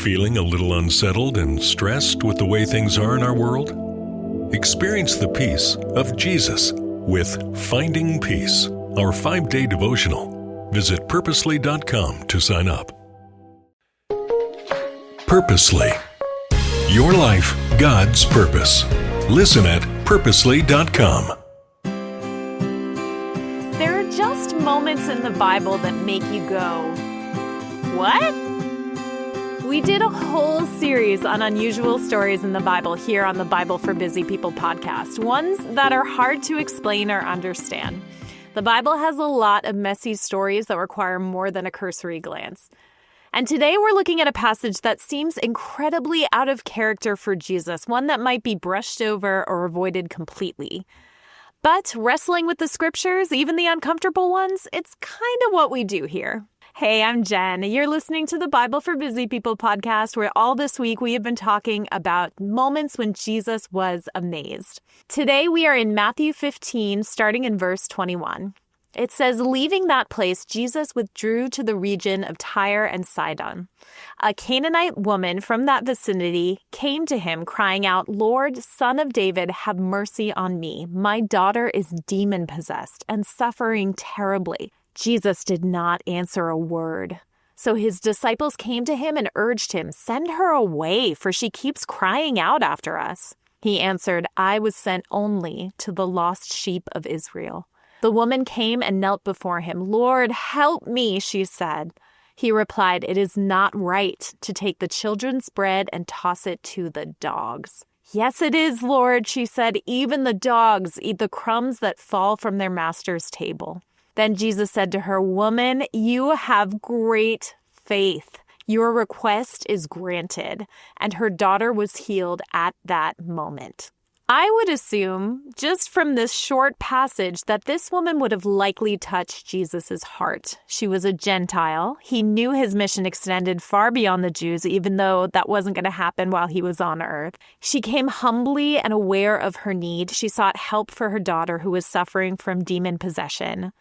Feeling a little unsettled and stressed with the way things are in our world? Experience the peace of Jesus with Finding Peace, our 5-day devotional. Visit purposely.com to sign up. Purposely. Your life, God's purpose. Listen at purposely.com. There are just moments in the Bible that make you go, what? We did a whole series on unusual stories in the Bible here on the Bible for Busy People podcast, ones that are hard to explain or understand. The Bible has a lot of messy stories that require more than a cursory glance. And today we're looking at a passage that seems incredibly out of character for Jesus, one that might be brushed over or avoided completely. But wrestling with the scriptures, even the uncomfortable ones, it's kind of what we do here. Hey, I'm Jen. You're listening to the Bible for Busy People podcast, where all this week we have been talking about moments when Jesus was amazed. Today we are in Matthew 15, starting in verse 21. It says, leaving that place, Jesus withdrew to the region of Tyre and Sidon. A Canaanite woman from that vicinity came to him, crying out, Lord, Son of David, have mercy on me. My daughter is demon-possessed and suffering terribly. Jesus did not answer a word. So his disciples came to him and urged him, send her away, for she keeps crying out after us. He answered, I was sent only to the lost sheep of Israel. The woman came and knelt before him. Lord, help me, she said. He replied, it is not right to take the children's bread and toss it to the dogs. Yes, it is, Lord, she said. Even the dogs eat the crumbs that fall from their master's table. Then Jesus said to her, woman, you have great faith. Your request is granted. And her daughter was healed at that moment. I would assume, just from this short passage, that this woman would have likely touched Jesus' heart. She was a Gentile. He knew his mission extended far beyond the Jews, even though that wasn't going to happen while he was on earth. She came humbly and aware of her need. She sought help for her daughter who was suffering from demon possession.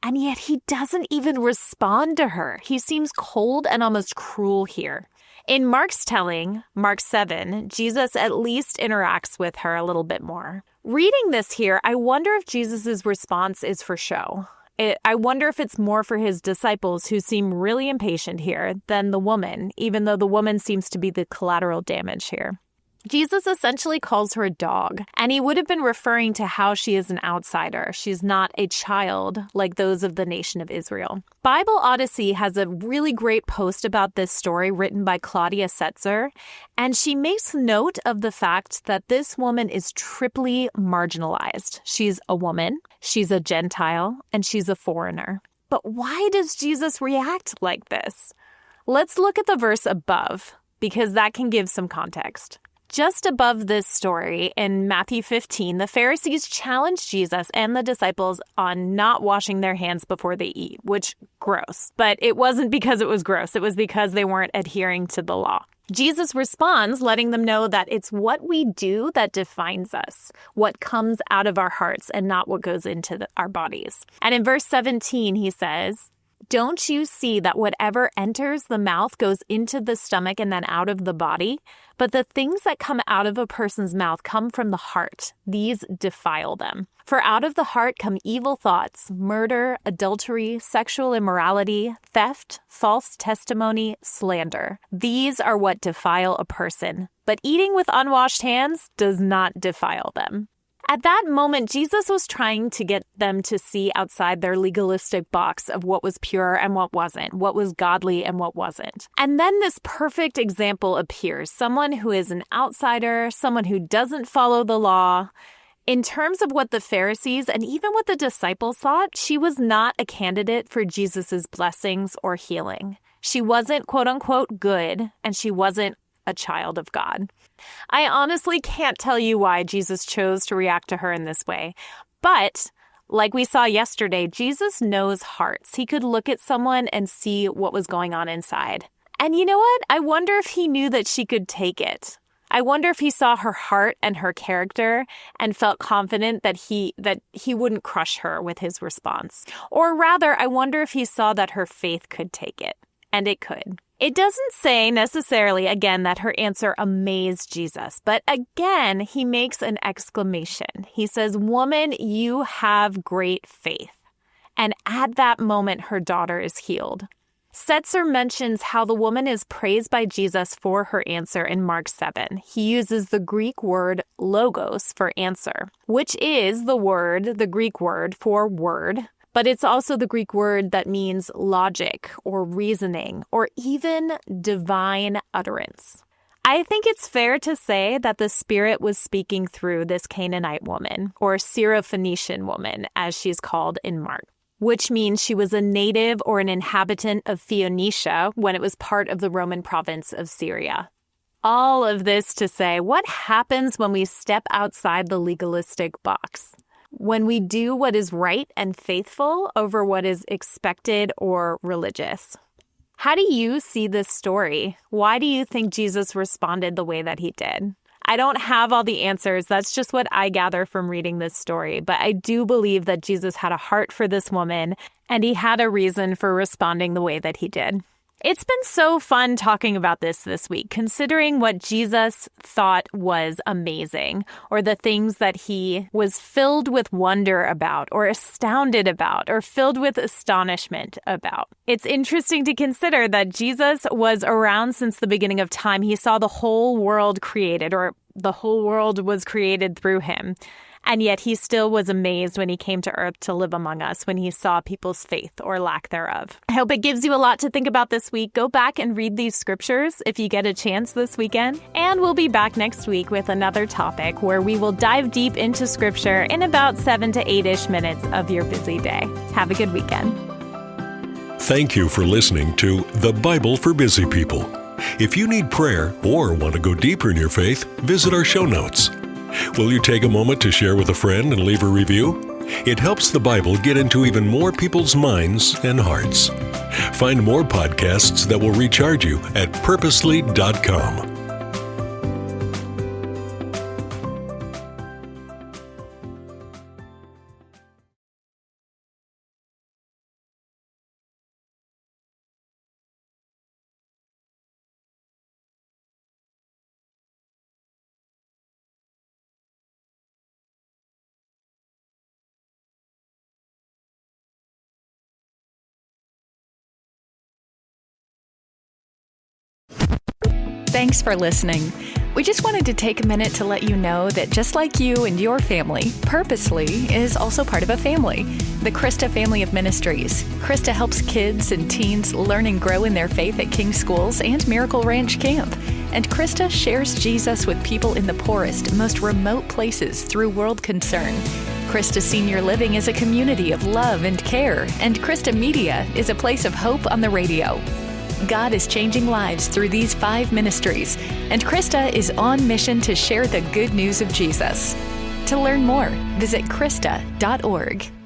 And yet he doesn't even respond to her. He seems cold and almost cruel here. In Mark's telling, Mark 7, Jesus at least interacts with her a little bit more. Reading this here, I wonder if Jesus' response is for show. I wonder if it's more for his disciples who seem really impatient here than the woman, even though the woman seems to be the collateral damage here. Jesus essentially calls her a dog, and he would have been referring to how she is an outsider. She's not a child like those of the nation of Israel. Bible Odyssey has a really great post about this story written by Claudia Setzer, and she makes note of the fact that this woman is triply marginalized. She's a woman, she's a Gentile, and she's a foreigner. But why does Jesus react like this? Let's look at the verse above, because that can give some context. Just above this story, in Matthew 15, the Pharisees challenged Jesus and the disciples on not washing their hands before they eat, which, gross. But it wasn't because it was gross. It was because they weren't adhering to the law. Jesus responds, letting them know that it's what we do that defines us, what comes out of our hearts and not what goes into our bodies. And in verse 17, he says, don't you see that whatever enters the mouth goes into the stomach and then out of the body? But the things that come out of a person's mouth come from the heart. These defile them. For out of the heart come evil thoughts, murder, adultery, sexual immorality, theft, false testimony, slander. These are what defile a person. But eating with unwashed hands does not defile them. At that moment, Jesus was trying to get them to see outside their legalistic box of what was pure and what wasn't, what was godly and what wasn't. And then this perfect example appears, someone who is an outsider, someone who doesn't follow the law. In terms of what the Pharisees and even what the disciples thought, she was not a candidate for Jesus's blessings or healing. She wasn't, quote unquote, good, and she wasn't a child of God. I honestly can't tell you why Jesus chose to react to her in this way. But like we saw yesterday, Jesus knows hearts. He could look at someone and see what was going on inside. And you know what? I wonder if he knew that she could take it. I wonder if he saw her heart and her character and felt confident that he wouldn't crush her with his response. Or rather, I wonder if he saw that her faith could take it. and it could. It doesn't say necessarily, again, that her answer amazed Jesus, but again, he makes an exclamation. He says, "Woman, you have great faith." And at that moment, her daughter is healed. Setzer mentions how the woman is praised by Jesus for her answer in Mark 7. He uses the Greek word logos for answer, which is the Greek word for word, but it's also the Greek word that means logic or reasoning or even divine utterance. I think it's fair to say that the Spirit was speaking through this Canaanite woman, or Syrophoenician woman, as she's called in Mark, which means she was a native or an inhabitant of Phoenicia when it was part of the Roman province of Syria. All of this to say, what happens when we step outside the legalistic box? When we do what is right and faithful over what is expected or religious? How do you see this story? Why do you think Jesus responded the way that he did? I don't have all the answers. That's just what I gather from reading this story. But I do believe that Jesus had a heart for this woman, and he had a reason for responding the way that he did. It's been so fun talking about this week, considering what Jesus thought was amazing, or the things that he was filled with wonder about, or astounded about, or filled with astonishment about. It's interesting to consider that Jesus was around since the beginning of time. He saw the whole world created, or the whole world was created through him. And yet he still was amazed when he came to earth to live among us, when he saw people's faith or lack thereof. I hope it gives you a lot to think about this week. Go back and read these scriptures if you get a chance this weekend. And we'll be back next week with another topic where we will dive deep into scripture in about 7 to 8-ish minutes of your busy day. Have a good weekend. Thank you for listening to The Bible for Busy People. If you need prayer or want to go deeper in your faith, visit our show notes. Will you take a moment to share with a friend and leave a review? It helps the Bible get into even more people's minds and hearts. Find more podcasts that will recharge you at purposely.com. Thanks for listening. We just wanted to take a minute to let you know that just like you and your family, Purposely is also part of a family, the Krista family of ministries. Krista helps kids and teens learn and grow in their faith at King Schools and Miracle Ranch Camp. And Krista shares Jesus with people in the poorest, most remote places through World Concern. Krista Senior Living is a community of love and care, and Krista Media is a place of hope on the radio. God is changing lives through these 5 ministries, and Krista is on mission to share the good news of Jesus. To learn more, visit Krista.org.